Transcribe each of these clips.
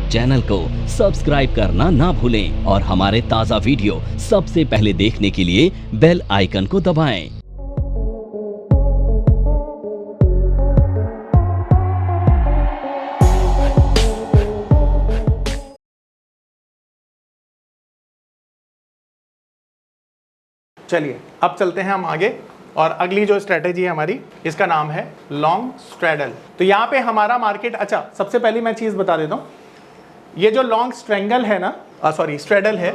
Channel को subscribe करना ना भूलें और हमारे ताज़ा वीडियो सबसे पहले देखने के लिए बेल आइकन को दबाएं। चलिए अब चलते हैं हम आगे और अगली जो स्ट्रेटेजी है हमारी, इसका नाम है लॉन्ग स्ट्रैडल। तो यहाँ पे हमारा मार्केट, अच्छा सबसे पहली मैं चीज़ बता देता हूँ, ये जो लॉन्ग स्ट्रेंगल है ना, स्ट्रेडल है,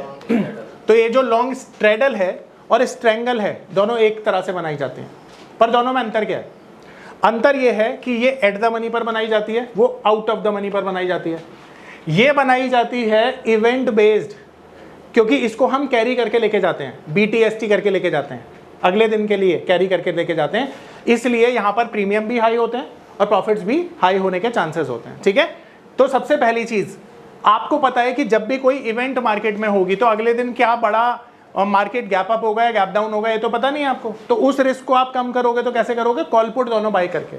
तो ये जो लॉन्ग स्ट्रेडल है और स्ट्रेंगल है, दोनों एक तरह से बनाई जाते हैं, पर दोनों में अंतर क्या है? अंतर ये है कि ये एट द मनी पर बनाई जाती है, वो आउट ऑफ द मनी पर बनाई जाती है। ये बनाई जाती है इवेंट बेस्ड, क्योंकि इसको हम कैरी करके लेके जाते हैं, BTST करके लेके जाते हैं, अगले दिन के लिए कैरी करके लेके जाते हैं, इसलिए यहाँ पर प्रीमियम भी हाई होते हैं और प्रॉफिट्स भी हाई होने के चांसेस होते हैं। ठीक है, तो सबसे पहली चीज़ आपको पता है कि जब भी कोई इवेंट मार्केट में होगी तो अगले दिन क्या बड़ा मार्केट गैप अप होगा या गैप डाउन होगा ये तो पता नहीं है आपको, तो उस रिस्क को आप कम करोगे तो कैसे करोगे? कॉल पुट दोनों बाई करके,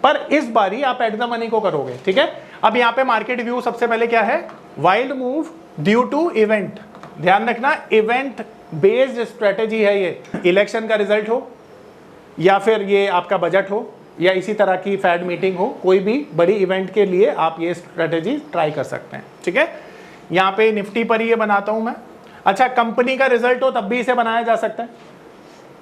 पर इस बारी आप एट द मनी को करोगे। ठीक है, अब यहाँ पे मार्केट व्यू सबसे पहले क्या है? Wild move due to event. ध्यान रखना, इवेंट बेस्ड स्ट्रेटेजी है ये। इलेक्शन का रिजल्ट हो या फिर ये आपका बजट हो या इसी तरह की फैड मीटिंग हो, कोई भी बड़ी इवेंट के लिए आप ये स्ट्रेटेजी ट्राई कर सकते हैं। ठीक है, यहाँ पे निफ्टी पर ये बनाता हूँ मैं। अच्छा, कंपनी का रिजल्ट हो तब भी इसे बनाया जा सकता है।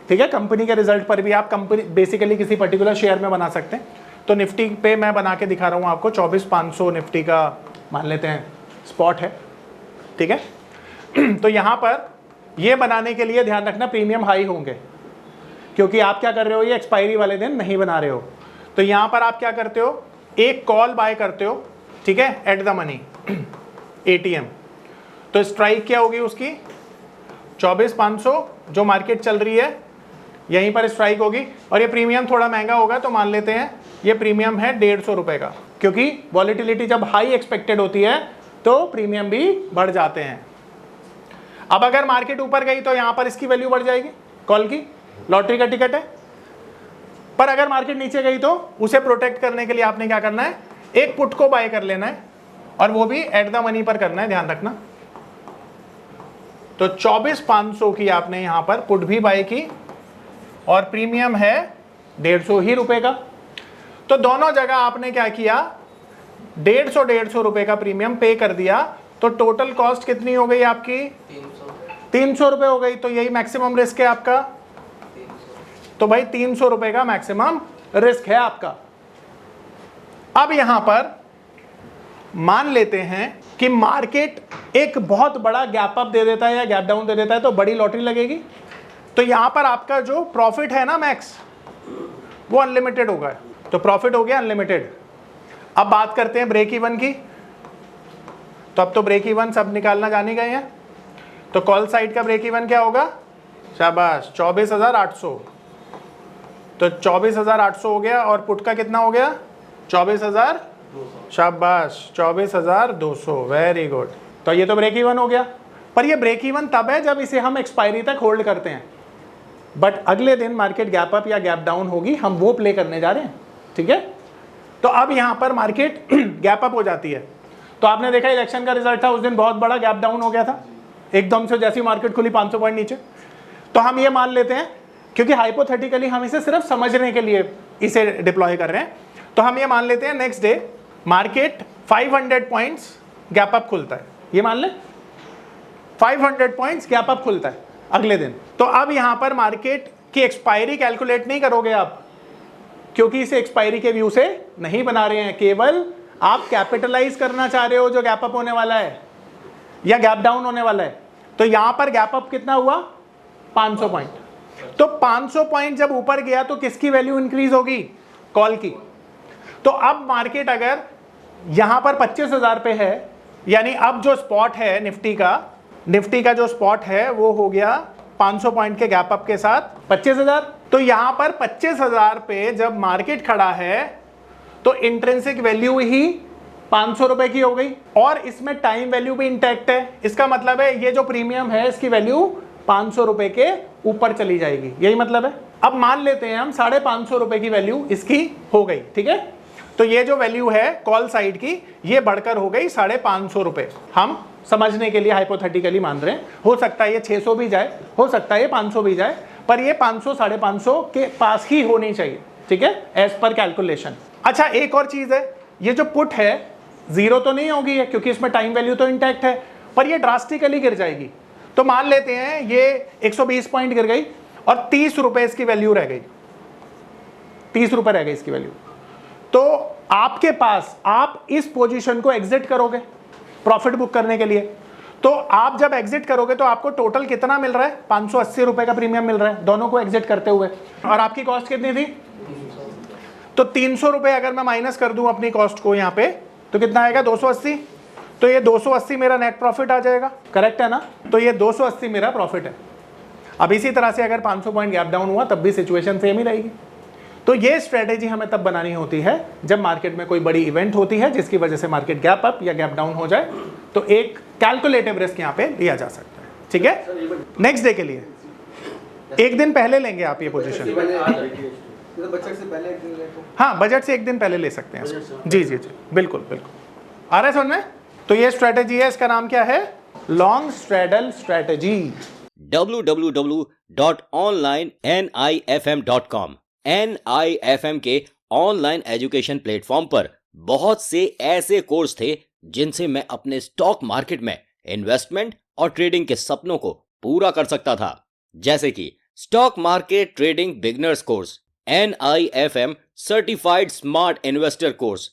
ठीक है, कंपनी के रिजल्ट पर भी आप कंपनी बेसिकली किसी पर्टिकुलर शेयर में बना सकते हैं। तो निफ्टी पे मैं बना के दिखा रहा हूँ आपको, 24,500 निफ्टी का मान लेते हैं स्पॉट है। ठीक है, तो यहाँ पर ये बनाने के लिए ध्यान रखना प्रीमियम हाई होंगे, क्योंकि आप क्या कर रहे हो, ये एक्सपायरी वाले दिन नहीं बना रहे हो। तो यहाँ पर आप क्या करते हो, एक कॉल बाय करते हो, ठीक है, एट द मनी ATM। तो स्ट्राइक क्या होगी उसकी? 24,500 जो मार्केट चल रही है यहीं पर स्ट्राइक होगी, और ये प्रीमियम थोड़ा महंगा होगा तो मान लेते हैं ये प्रीमियम है 150 रुपये का, क्योंकि वॉलेटिलिटी जब हाई एक्सपेक्टेड होती है तो प्रीमियम भी बढ़ जाते हैं। अब अगर मार्केट ऊपर गई तो यहां पर इसकी वैल्यू बढ़ जाएगी, कॉल की, लॉटरी का टिकट है। पर अगर मार्केट नीचे गई तो उसे प्रोटेक्ट करने के लिए आपने क्या करना है? एक पुट को बाय कर लेना है, और वो भी एट द मनी पर करना है, ध्यान रखना। तो 24,500 की आपने यहां पर पुट भी बाय की और प्रीमियम है 150 ही रुपए का। तो दोनों जगह आपने क्या किया? 150 रुपए का प्रीमियम पे कर दिया। तो टोटल कॉस्ट कितनी हो गई आपकी? 300 रुपए हो गई। तो यही मैक्सिमम रिस्क है आपका। तो भाई 300 रुपए का मैक्सिमम रिस्क है आपका। अब यहां पर मान लेते हैं कि मार्केट एक बहुत बड़ा गैप अप दे देता है या गैप डाउन दे देता है, तो बड़ी लॉटरी लगेगी। तो यहां पर आपका जो प्रॉफिट है ना मैक्स, वो अनलिमिटेड होगा। तो प्रॉफिट हो गया अनलिमिटेड। अब बात करते हैं ब्रेक इवन की। तो अब तो ब्रेक इवन सब निकालना जाने गए हैं। तो कॉल साइड का ब्रेक इवन क्या होगा? शाबाश, 24,800। तो 24,800 हो गया, और पुट का कितना हो गया? 24,000। शाबाश, 24,200। Very good. तो ये तो ब्रेक इवन हो गया। पर ये ब्रेक इवन तब है जब इसे हम एक्सपायरी तक होल्ड करते हैं, बट अगले दिन मार्केट गैप अप या गैप डाउन होगी, हम वो प्ले करने जा रहे हैं। ठीक है, तो अब यहां पर मार्केट गैप अप हो जाती है। तो आपने देखा इलेक्शन का रिजल्ट था, उस दिन बहुत बड़ा गैप डाउन हो गया था, एकदम से जैसी मार्केट खुली 500 पॉइंट नीचे। तो हम ये मान लेते हैं, क्योंकि हाइपोथेटिकली हम इसे सिर्फ समझने के लिए इसे डिप्लॉय कर रहे हैं, तो हम ये मान लेते हैं next day market 500 points gap up खुलता है। ये मान ले 500 पॉइंट्स गैप अप खुलता है अगले दिन। तो अब यहां पर मार्केट की एक्सपायरी कैलकुलेट नहीं करोगे आप, क्योंकि इसे एक्सपायरी के व्यू से नहीं बना रहे हैं, केवल आप कैपिटलाइज करना चाह रहे हो जो गैप अप होने वाला है या गैप डाउन होने वाला है। तो यहां पर गैप अप कितना हुआ? 500 पॉइंट। तो 500 पॉइंट जब ऊपर गया तो किसकी वैल्यू इंक्रीज होगी? कॉल की। तो अब मार्केट अगर यहां पर 25,000 पे है, यानी अब जो स्पॉट है निफ्टी का जो स्पॉट है वो हो गया 500 पॉइंट के गैप अप के साथ 25,000। तो यहां पर 25,000 पे जब मार्केट खड़ा है तो इंट्रिंसिक वैल्यू ही 500 रुपए की हो गई, और इसमें टाइम वैल्यू भी इंटैक्ट है। इसका मतलब है ये जो प्रीमियम है इसकी वैल्यू 500 रुपए के ऊपर चली जाएगी, यही मतलब है। अब मान लेते हैं हम 550 रुपए की वैल्यू इसकी हो गई। ठीक है, तो ये जो वैल्यू है कॉल साइड की ये बढ़कर हो गई 550 रुपए। हम समझने के लिए हाइपोथेटिकली मान रहे हैं, हो सकता है ये 600 भी जाए, हो सकता है ये 500 भी जाए, पर ये 500 550 के पास ही होनी चाहिए, ठीक है, एज पर कैलकुलेशन। अच्छा एक और चीज है, ये जो पुट है जीरो तो नहीं होगी है क्योंकि इसमें टाइम वैल्यू तो इंटैक्ट है, पर ये ड्रास्टिकली गिर जाएगी। तो मान लेते हैं ये 120 पॉइंट गिर गई और 30 रुपए इसकी वैल्यू रह गई, 30 रुपए रह गई इसकी वैल्यू। तो आपके पास, आप इस पोजीशन को एग्जिट करोगे प्रॉफिट बुक करने के लिए, तो आप जब एग्जिट करोगे तो आपको टोटल कितना मिल रहा है, 580 रुपए का प्रीमियम मिल रहा है दोनों को एग्जिट करते हुए। और आपकी कॉस्ट कितनी थी, तो 300 रुपए अगर मैं माइनस कर दूं अपनी कॉस्ट को यहां पे, तो कितना आएगा 280। तो ये 280 मेरा नेट प्रॉफिट आ जाएगा, करेक्ट है ना, तो ये 280 मेरा प्रॉफिट है। अब इसी तरह से अगर 500 पॉइंट गैप डाउन हुआ तब भी सिचुएशन सेम ही रहेगी। तो ये स्ट्रेटेजी हमें तब बनानी होती है जब मार्केट में कोई बड़ी इवेंट होती है जिसकी वजह से मार्केट गैप अप या गैप डाउन हो जाए, तो एक कैलकुलेटिव रिस्क यहाँ पे लिया जा सकता है, ठीक है। नेक्स्ट डे के लिए एक दिन पहले लेंगे आप ये पोजीशन, हाँ बजट से एक दिन पहले ले सकते हैं इसको। जी जी जी बिल्कुल बिल्कुल, आ रहा है समझ में। तो ये स्ट्रेटेजी है, इसका नाम क्या है, long straddle strategy. www.onlinenifm.com NIFM के ऑनलाइन एजुकेशन प्लेटफॉर्म पर बहुत से ऐसे कोर्स थे जिनसे मैं अपने स्टॉक मार्केट में इन्वेस्टमेंट और ट्रेडिंग के सपनों को पूरा कर सकता था, जैसे कि stock market trading beginners course, NIFM certified smart investor course,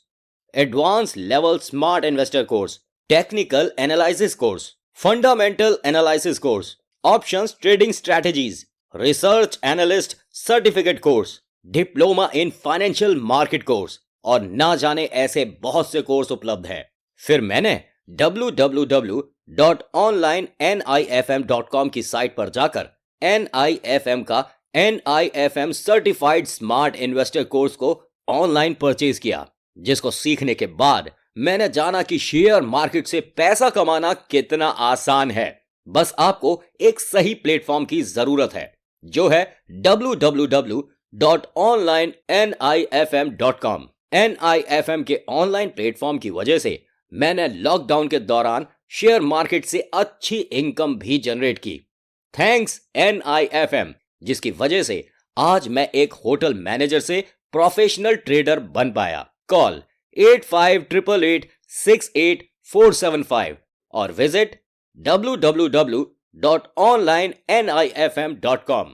advance level smart investor course, technical analysis course, fundamental analysis course, options trading strategies, research analyst certificate course, diploma in financial market course और ना जाने ऐसे बहुत से course उपलब्ध है। फिर मैंने www.onlinenifm.com की साइट पर जाकर NIFM का NIFM certified smart investor course को ऑनलाइन परचेज किया, जिसको सीखने के बाद मैंने जाना कि शेयर मार्केट से पैसा कमाना कितना आसान है। बस आपको एक सही प्लेटफॉर्म की जरूरत है, जो है www.onlinenifm.com। NIFM के ऑनलाइन प्लेटफॉर्म की वजह से मैंने लॉकडाउन के दौरान शेयर मार्केट से अच्छी इनकम भी जनरेट की। थैंक्स NIFM, जिसकी वजह से आज मैं एक होटल मैनेजर से प्रोफेशनल ट्रेडर बन पाया। कॉल 8588688475 और विजिट www.onlinenifm.com।